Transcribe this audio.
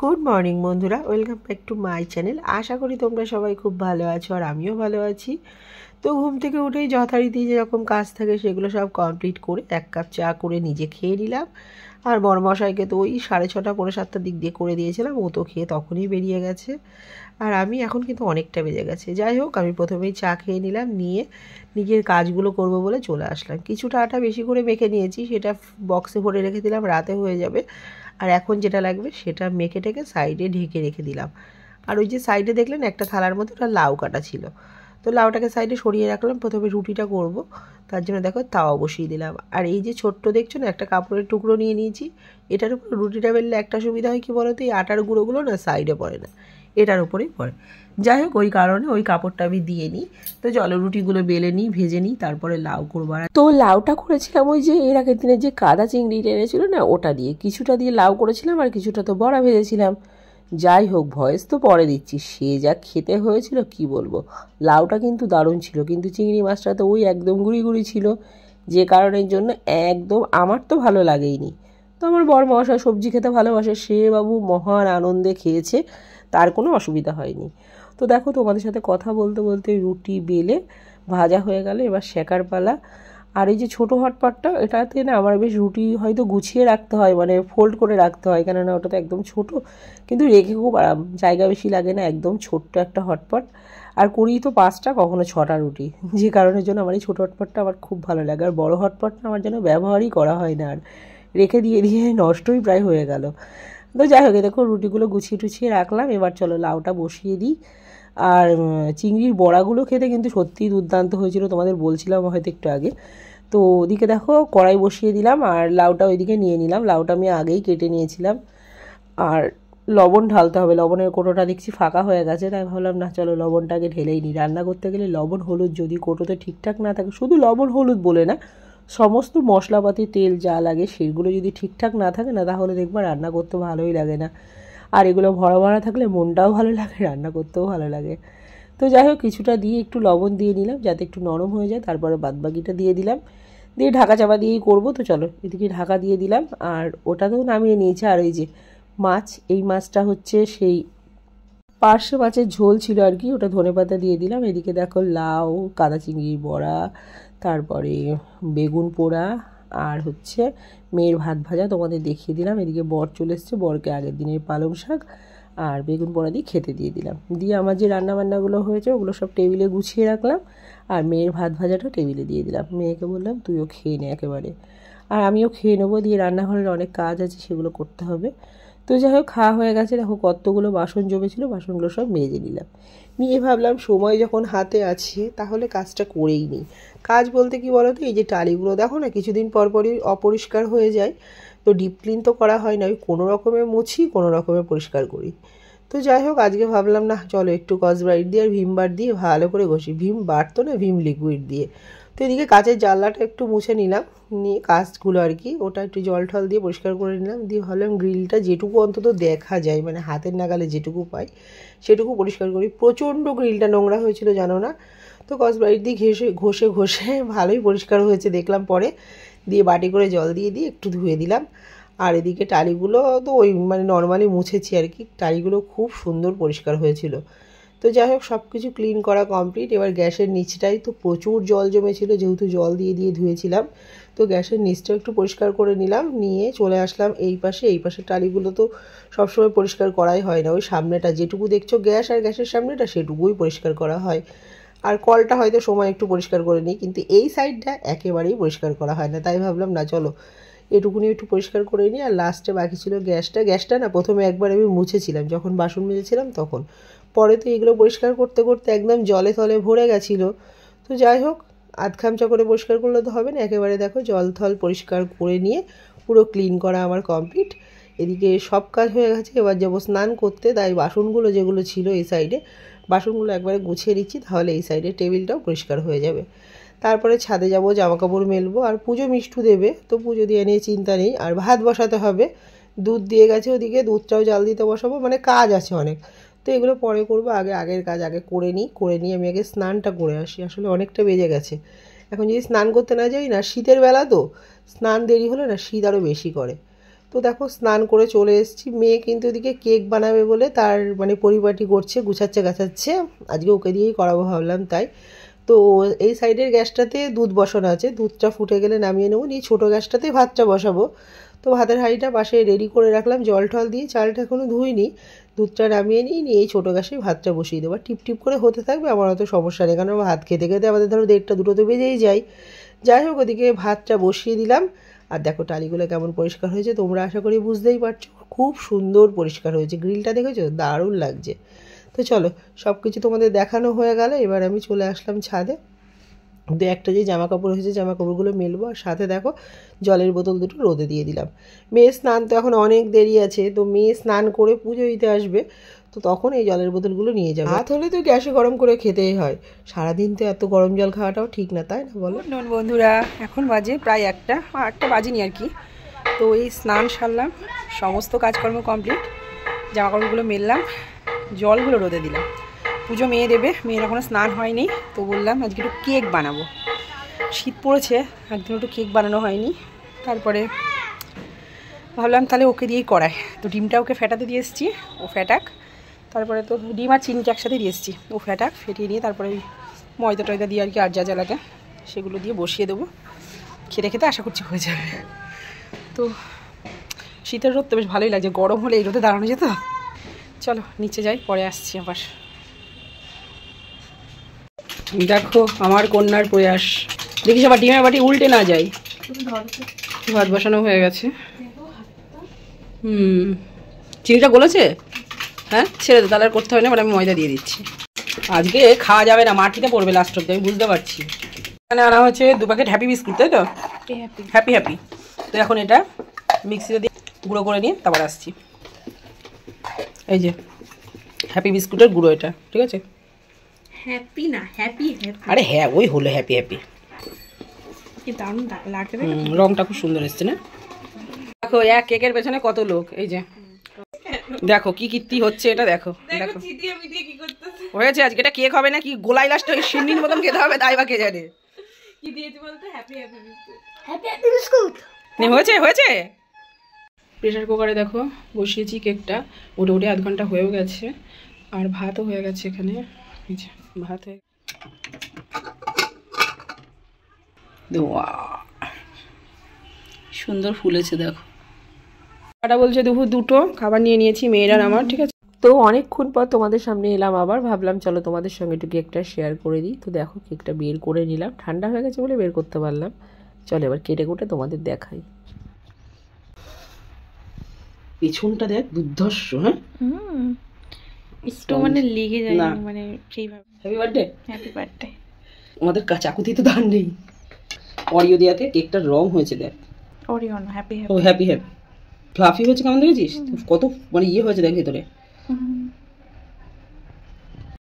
Good morning বন্ধুরা, welcome back to my channel. আশা করি তোমরা সবাই খুব ভালো আছো আর আমিও ভালো আছি। তো ঘুম থেকে উঠেই যথারীতি যেরকম কাজ থাকে সেগুলো সব কমপ্লিট করে এক কাপ চা করে নিজে খেয়ে নিলাম। আর বড়মশাইকে তো ওই 6:30 পৌনে 7টার দিক দিয়ে করে দিয়েছিলাম, ও তো খেয়ে তখনই বেরিয়ে গেছে। আর আমি এখন কিন্তু অনেকটা বেজে গেছে। যাই হোক, আমি প্রথমেই চা খেয়ে নিলাম, নিয়ে নিজের কাজগুলো করব বলে চলে আসলাম। কিছুটা আটা বেশি করে মেখে নিয়েছি, সেটা বক্সে ভরে রেখে দিলাম, রাতে হয়ে যাবে। আর এখন যেটা লাগবে সেটা মেখে টেকে সাইডে ঢেকে রেখে দিলাম। আর ওই যে সাইডে দেখলেন একটা থালার মধ্যে ওটা লাউ কাটা ছিল, তো লাউটাকে সাইডে সরিয়ে রাখলাম। প্রথমে রুটিটা করব, তার জন্য দেখো তাওয়া বসিয়ে দিলাম। আর এই যে ছোট্ট দেখছো না, একটা কাপড়ের টুকরো নিয়ে নিয়েছি। এটার উপর রুটিটা বেললে একটা সুবিধা হয় কি বলো তো, এই আটার গুঁড়োগুলো না সাইডে পড়ে না, এটার উপরেই পড়ে। যাই হোক, ওই কারণে ওই কাপড়টা আমি দিয়ে নিই। তো চলো রুটিগুলো বেলে নিই, ভেজে নিই, তারপরে লাউ করবো। তো লাউটা করেছিলাম ওই যে এর আগের দিনে যে কাদা চিংড়ি এনেছিল না, ওটা দিয়ে কিছুটা দিয়ে লাউ করেছিলাম, আর কিছুটা তো বড়া ভেজেছিলাম। যাই হোক, ভয়েস তো পরে দিচ্ছি, সে যা খেতে হয়েছিল কি বলবো। লাউটা কিন্তু দারুণ ছিল, কিন্তু চিংড়ি মাছটা তো ওই একদম গুঁড়ি গুঁড়ি ছিল, যে কারণের জন্য একদম আমার তো ভালো লাগেইনি। তো আমার বড় মশা সবজি খেতে ভালোবাসে, সে বাবু মহান আনন্দে খেয়েছে, তার কোনো অসুবিধা হয়নি। তো দেখো, তোমাদের সাথে কথা বলতে বলতে রুটি বেলে ভাজা হয়ে গেল, এবার সেকার পালা। আর এই যে ছোটো হটপটটা, এটাতে না আমার বেশ রুটি হয়তো গুছিয়ে রাখতে হয়, মানে ফোল্ড করে রাখতে হয়, কেননা ওটা তো একদম ছোট, কিন্তু রেখে খুব আরাম, জায়গা বেশি লাগে না, একদম ছোট্ট একটা হটপট। আর করি তো 5টা কখনো 6টা রুটি, যে কারণের জন্য আমার এই ছোটো হটপটটা আমার খুব ভালো লাগে। আর বড়ো হটপটটা আমার যেন ব্যবহারই করা হয় না, আর রেখে দিয়ে দিয়ে নষ্টই প্রায় হয়ে গেল। তো যাই হোক, দেখো রুটিগুলো গুছিয়ে টুছিয়ে রাখলাম, এবার চলো লাউটা বসিয়ে দিই। আর চিংড়ির বড়াগুলো খেতে কিন্তু সত্যিই দুর্দান্ত হয়েছিল, তোমাদের বলছিলাম হয়তো একটু আগে। তো ওদিকে দেখো কড়াই বসিয়ে দিলাম, আর লাউটা ওইদিকে নিয়ে নিলাম। লাউটা আমি আগেই কেটে নিয়েছিলাম। আর লবণ ঢালতে হবে, লবণের কোটোটা দেখছি ফাঁকা হয়ে গেছে, তাই ভাবলাম না চলো লবণটাকে ঢেলেই নিই। রান্না করতে গেলে লবণ হলুদ যদি কোটোতে ঠিকঠাক না থাকে, শুধু লবণ হলুদ বলে না, সমস্ত মশলাপাতি তেল যা লাগে সেগুলো যদি ঠিকঠাক না থাকে না, তাহলে দেখবা রান্না করতে ভালোই লাগে না। আর এগুলো ভরা ভরা থাকলে মনটাও ভালো লাগে, রান্না করতেও ভালো লাগে। তো যাই হোক, কিছুটা দিয়ে একটু লবণ দিয়ে নিলাম যাতে একটু নরম হয়ে যায়, তারপরে বাদবাকিটা দিয়ে দিলাম, দিয়ে ঢাকা চাপা দিয়েই করবো। তো চলো এদিকে ঢাকা দিয়ে দিলাম, আর ওটাতেও নামিয়ে নিয়েছে। আর ওই যে মাছ, এই মাছটা হচ্ছে সেই পার্শে মাছের ঝোল ছিল আর কি, ওটা ধনেপাতা দিয়ে দিলাম। এদিকে দেখো লাউ, কাদা চিংড়ির বড়া, তারপরে বেগুন পোড়া, আর হচ্ছে মেয়ের ভাত ভাজা তোমাদের দেখিয়ে দিলাম। এদিকে বর চলে এসছে, বরকে আগের দিনের পালং শাক আর বেগুন পোড়া দিয়ে খেতে দিয়ে দিলাম। দিয়ে আমার যে রান্নাবান্নাগুলো হয়েছে ওগুলো সব টেবিলে গুছিয়ে রাখলাম, আর মেয়ের ভাত ভাজাটা টেবিলে দিয়ে দিলাম। মেয়েকে বললাম তুইও খেয়ে নে একেবারে, আর আমিও খেয়ে নেবো। দিয়ে রান্নাঘরের অনেক কাজ আছে, সেগুলো করতে হবে। তো যাই হোক, খাওয়া হয়ে গেছে। দেখো কতগুলো বাসন জমেছিল, বাসনগুলো সব মেজে নিলাম। নিয়ে ভাবলাম সময় যখন হাতে আছে তাহলে কাজটা করেই নিই। কাজ বলতে কি বলো তো, এই যে টালিগুলো দেখো না, কিছুদিন পর পরই অপরিষ্কার হয়ে যায়, তো ডিপ ক্লিন তো করা হয় না, ওই কোনো রকমে মুছি, কোনো রকমে পরিষ্কার করি। তো যাই হোক, আজকে ভাবলাম না চলো একটু স্কচব্রাইট দিয়ে আর ভিম বার দিয়ে ভালো করে ঘষি। ভিম বার তো না, ভিম লিকুইড দিয়ে। তো এদিকে কাচের জানলাটা একটু মুছে নিলাম, নিয়ে কাঁচগুলো আর কি ওটা একটু জল টল দিয়ে পরিষ্কার করে নিলাম। দিয়ে ভাবলাম গ্রিলটা যেটুকু অন্তত দেখা যায়, মানে হাতের নাগালে যেটুকু পাই সেটুকু পরিষ্কার করি। প্রচণ্ড গ্রিলটা নোংরা হয়েছিল জানো না, তো স্কচব্রাইট দিয়ে ঘষে ঘষে ভালোই পরিষ্কার হয়েছে দেখলাম পরে। দিয়ে বাটি করে জল দিয়ে দিয়ে একটু ধুয়ে দিলাম। আর এদিকে টালিগুলো তো ওই মানে নর্মালি মুছেছি আর কি, টালিগুলো খুব সুন্দর পরিষ্কার হয়েছিল। তো যাই হোক, সব কিছু ক্লিন করা কমপ্লিট। এবার গ্যাসের নিচটাই তো প্রচুর জল জমেছিল, যেহেতু জল দিয়ে দিয়ে ধুয়েছিলাম, তো গ্যাসের নিচটা একটু পরিষ্কার করে নিলাম। নিয়ে চলে আসলাম এই পাশে। এই পাশের টালিগুলো তো সবসময় পরিষ্কার করাই হয় না, ওই সামনেটা যেটুকু দেখছো গ্যাস আর গ্যাসের সামনেটা সেটুকুই পরিষ্কার করা হয়। আর কলটা হয়তো সময় একটু পরিষ্কার করে নিই, কিন্তু এই সাইডটা একেবারেই পরিষ্কার করা হয় না, তাই ভাবলাম না চলো এটুকুনি একটু পরিষ্কার করে নিই। আর লাস্টে বাকি ছিল গ্যাসটা না প্রথমে একবার আমি মুছেছিলাম যখন বাসন মেজেছিলাম তখন, পরে তো এগুলো পরিষ্কার করতে করতে একদম জলে থলে ভরে গেছিলো। তো যাই হোক, আধ খামচা করে পরিষ্কার করলে তো হবে না, একেবারে দেখো জল থল পরিষ্কার করে নিয়ে পুরো ক্লিন করা আমার কমপ্লিট। এদিকে সব কাজ হয়ে গেছে, এবার যাবো স্নান করতে। তাই বাসনগুলো যেগুলো ছিল এই সাইডে, বাসনগুলো একবারে গুছিয়ে দিচ্ছি, তাহলে এই সাইডে টেবিলটাও পরিষ্কার হয়ে যাবে। তারপরে ছাদে যাব, জামাকাপড় মেলবো, আর পুজো মিষ্টু দেবে, তো পুজো দিয়ে নিয়ে চিন্তা নেই। আর ভাত বসাতে হবে, দুধ দিয়ে গেছে ওদিকে, দুধটাও জাল দিতে বসাবো, মানে কাজ আছে অনেক। তো এগুলো পরে করবো, আগের কাজ আগে করে নিই। করে নিয়ে আমি আগে স্নানটা করে আসি, আসলে অনেকটা বেজে গেছে। এখন যদি স্নান করতে না যাই না, শীতের বেলা তো স্নান দেরি হলে না শীত আরও বেশি করে। তো দেখো স্নান করে চলে এসেছি। মেয়ে কিন্তু এদিকে কেক বানাবে বলে তার মানে পরিপাটি করছে, গুছাচ্ছে গাছাচ্ছে। আজকে ওকে দিয়েই করাবো ভাবলাম তাই। তো এই সাইডের গ্যাসটাতে দুধ বসানো আছে, দুধটা ফুটে গেলে নামিয়ে নেবো, নিয়ে ছোটো গ্যাসটাতে ভাতটা বসাবো। তো ভাতের হাঁড়িটা পাশে রেডি করে রাখলাম, জল টল দিয়ে, চালটা এখনও ধুইনি। দুধটা নামিয়ে নিয়ে এই ছোটো গ্যাসে ভাতটা বসিয়ে দেবো, টিপ টিপ করে হতে থাকবে, আমার অত সমস্যা নেই, কারণ ভাত খেতে খেতে আমাদের ধরো 1টা 2টো তো বেজেই যায়। যাই হোক, ওদিকে ভাতটা বসিয়ে দিলাম। আর দেখো টালিগুলো কেমন পরিষ্কার হয়েছে, তোমরা আশা করি বুঝতেই পারছো, খুব সুন্দর পরিষ্কার হয়েছে। গ্রিলটা দেখেছো, দারুণ লাগছে। তো চলো, সব কিছু তোমাদের দেখানো হয়ে গেল, এবার আমি চলে আসলাম ছাদে। একটা যে জামা কাপড় হয়েছে, জামা কাপড়গুলো মেলবো। আর সাথে দেখো জলের বোতল দুটো রোদে দিয়ে দিলাম। মেয়ে স্নান তো এখন অনেক দেরি আছে, তো মেয়ে স্নান করে পুজো দিতে আসবে, তো তখন এই জলের বোতলগুলো নিয়ে যাবে। ভাত হলে তো গ্যাসে গরম করে খেতেই হয়, সারাদিন তো এত গরম জল খাওয়াটাও ঠিক না, তাই না বলো? বন্ধুরা, এখন বাজে প্রায় 1টা বাজেনি আর কি। তো এই স্নান সারলাম, সমস্ত কাজকর্ম কমপ্লিট, জামা কাপড়গুলো মেললাম, জলগুলো রোদে দিলাম। পুজো মেয়ে দেবে, মেয়ের এখনও স্নান হয়নি, তো বললাম আজকে একটু কেক বানাবো। শীত পড়েছে, একদিন একটু কেক বানানো হয়নি। তারপরে ভাবলাম তাহলে ওকে দিয়েই করায়। তো ডিমটা ওকে ফেটাতে দিয়ে এসেছি, ও ফেটাক। তারপরে তো ডিম আর চিনিটা একসাথে দিয়ে এসেছি, ও ফেটাক, ফেটিয়ে নিয়ে তারপরে ওই ময়দা টয়দা দিয়ে আর কি, আর যা যা লাগে সেগুলো দিয়ে বসিয়ে দেবো। খেতে খেতে আশা করছি হয়ে যাবে। তো শীতের রোদ তো বেশ ভালোই লাগছে, গরম হলে এই রোদে দাঁড়ানো যেত। চলো নিচে যাই, পরে আসছি আবার। দেখো আমার কন্যার প্রয়াস, দেখিস আবার ডিমের বাটি উল্টে না যায়। ভাত বসানো হয়ে গেছে। চিনিটা গলেছে? হ্যাঁ, ছেড়ে দে, তাহলে আর করতে হয় না, আমি ময়দা দিয়ে দিচ্ছি। আজকে খাওয়া যাবে না, মাটিতে পড়বে লাস্ট অব্দি, আমি বুঝতে পারছি। এখানে আনা হচ্ছে 2 প্যাকেট হ্যাপি বিস্কুট, তাই তো? Happy happy. তো এখন এটা মিক্সিতে দিয়ে গুঁড়ো করে নিয়ে তারপর আসছি। এই যে হ্যাপি বিস্কুটের গুঁড়ো, এটা ঠিক আছে? হ্যাপি না, হ্যাপি হ্যাপি। আরে হ্যাঁ, ওই হলো হ্যাপি হ্যাপি। কি দারুণ লাগছে, রংটা খুব সুন্দর এসছে না? দেখো এক কেকের পেছনে কত লোক, এই যে দেখো কি কীর্তি হচ্ছে, এটা দেখো দেখো হয়েছে। আজকে এটা কেক হবে না কি, গোলাই লাস্ট ওই সিন্নির মতন খেতে হবে, তাই বা কে জানে কি দিয়েছে বলতে? Happy happy biscuit. Happy happy biscuit হয়েছে হয়েছে। প্রেশার কুকারে দেখো বসিয়েছি কেকটা, উঠে উঠে আধ ঘন্টা হয়েও গেছে। আর ভাতও হয়ে গেছে এখানে, এই যে ভাত হয়ে সুন্দর ফুলেছে দেখো। কাটা বলছে দুপুর 2টো, খাবার নিয়ে নিয়েছি মেয়ের আর আমার, ঠিক আছে? তো অনেকক্ষণ পর তোমাদের সামনে এলাম আবার, ভাবলাম চলো তোমাদের সঙ্গে একটু কেকটা শেয়ার করে দিই। তো দেখো কেকটা বের করে নিলাম, ঠান্ডা হয়ে গেছে বলে বের করতে পারলাম। চলো এবার কেটে কুটে তোমাদের দেখাই। পেছনটা দেখ দুর্ধর্ষ। হ্যাঁ, একটু মানে লেগে যায় না, মানে সেইভাবে। Happy birthday, happy birthday. আমাদের চাকুতি তো দান নেই। অরিও দিয়াতে কেকটার রং হয়েছে দেখ, ওরিও না, হ্যাপি হ্যাপি। ও হ্যাপি হ্যাপি ফ্লাফি হয়েছে, কেমন দেখেছিস? কত মানে ইয়ে হয়েছে দেখ ভেতরে।